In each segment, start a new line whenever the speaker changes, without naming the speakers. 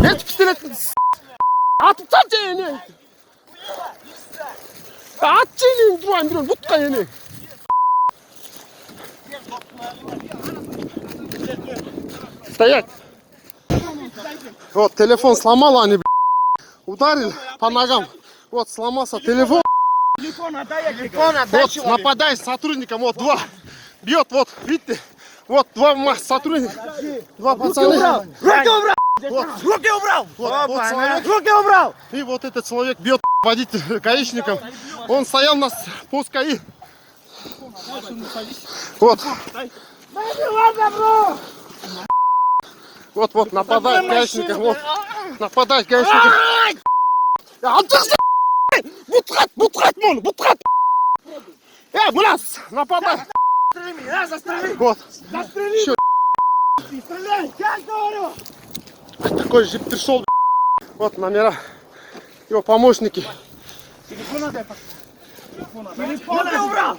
Эти пистолет. Атып тасташы ені. Атшы ені, тұрайын, бұтқа ені. Стоять. Вот, телефон сломал они, ударили по ногам. Вот, сломался телефон. Вот, нападай с сотрудником, вот, два. Бьет, вот, видите? Вот, два сотрудника. Два пацана.
Руки убрал!
Вот.
Руки убрал!
Вот человек.
Руки убрал!
И вот этот человек бьет водитель гаишником. Он стоял на спуске и... Вот. Вот, нападает гаишником. Вот. Нападает гаишником. Бутрат, мон, бутрат. Мулас, нападай.
Застрели!
Вот.
Застрели!
Чё?
Стреляй! Я говорю!
Такой джип пришел. Вот номера. Его помощники.
Телефон убрал!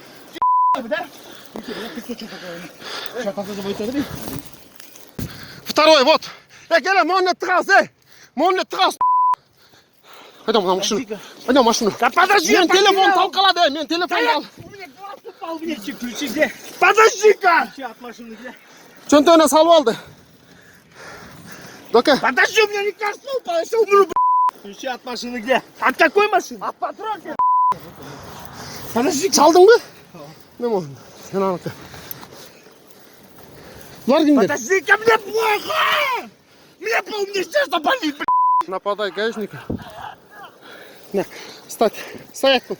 Второй, вот. Геля, мон трас, мон трас. Пойдем на машину. Пойдем в машину.
Да подожди!
Мен телефон толкала, мен телефон дал.
У меня глаз упал, у меня ключи где? Подожди-ка! Ключи от машины где?
Чон ты у нас алды? Дока.
Подожди, у меня не кажется упал, я сейчас умру, блядь! Ключи от машины где? От какой машины? От патронки, блядь! Подожди!
Çaldın mı? Ne mi oldu? Sen anlatı. Var kimdir?
Подожди-ка, мне плохо! Мне сердце болит, блядь!
Нападай гаишника. На, встать. Стоять тут.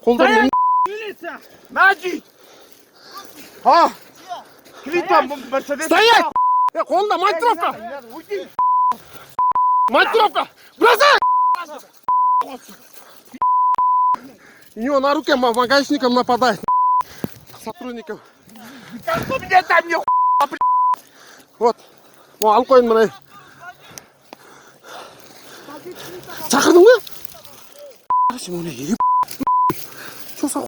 Қолдарың.
Милиция! Нади!
А!
Клипа, Мерседес!
Стоять! Қолда монтировка!
Уйди!
Монтировка! Бросай! У него на руке гаишником нападает. Сотрудников.
Как у меня там не
Вот. О, алкоин мына. Шақырдың ба? Сен оны еб. Что за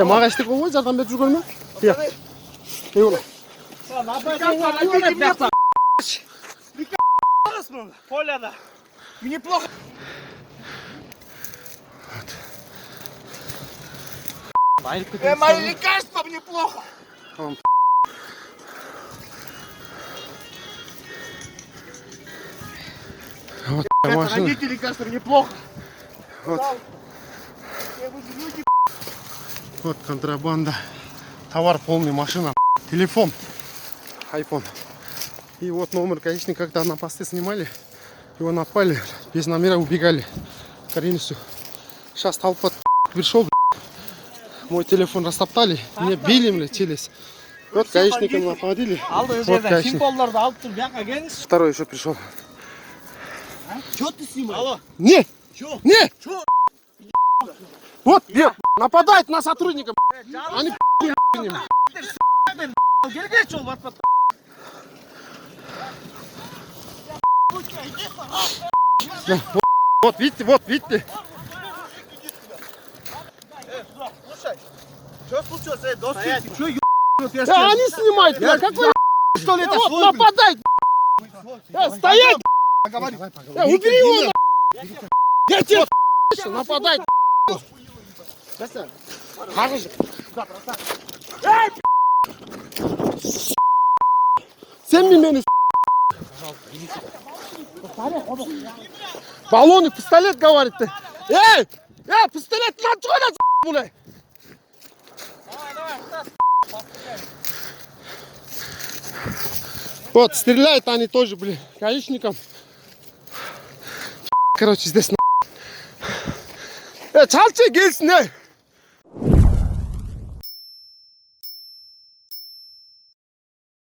маған ештеңе ғой, жардам беріп жүрген ме? Иә. Еура.
Поляна! Мне плохо! Мои лекарства, мне плохо!
Вот
Это
машина.
родители лекарства, мне плохо!
Вот. Вот контрабанда. Товар полный, машина. Телефон. Айфон. И вот номер, конечно, когда на посты снимали, его напали, без номера убегали. Каринису. Сейчас толпа пришел, мой телефон растоптали, мне били, летелись. Вот гаишникам нападили. Вот гаишник. Второй еще пришел.
Что ты снимаешь? Алло!
Не!
Чё?
Не!
Чё?
Вот, нет, нападает на сотрудника. Они вот, видите, вот, видите.
Слушай, что случилось? Доски, ты что,
Да, они снимают, бля, какой что ли это? Вот, нападает. Стоять! Убери его! Я тебе нападает. Sen mi beni баллоны, пистолет, говорит ты. Эй, пистолет, на что это, бля? Вот, стреляют они тоже, блин, гаишникам. Короче, здесь на... Çalçı gelsin,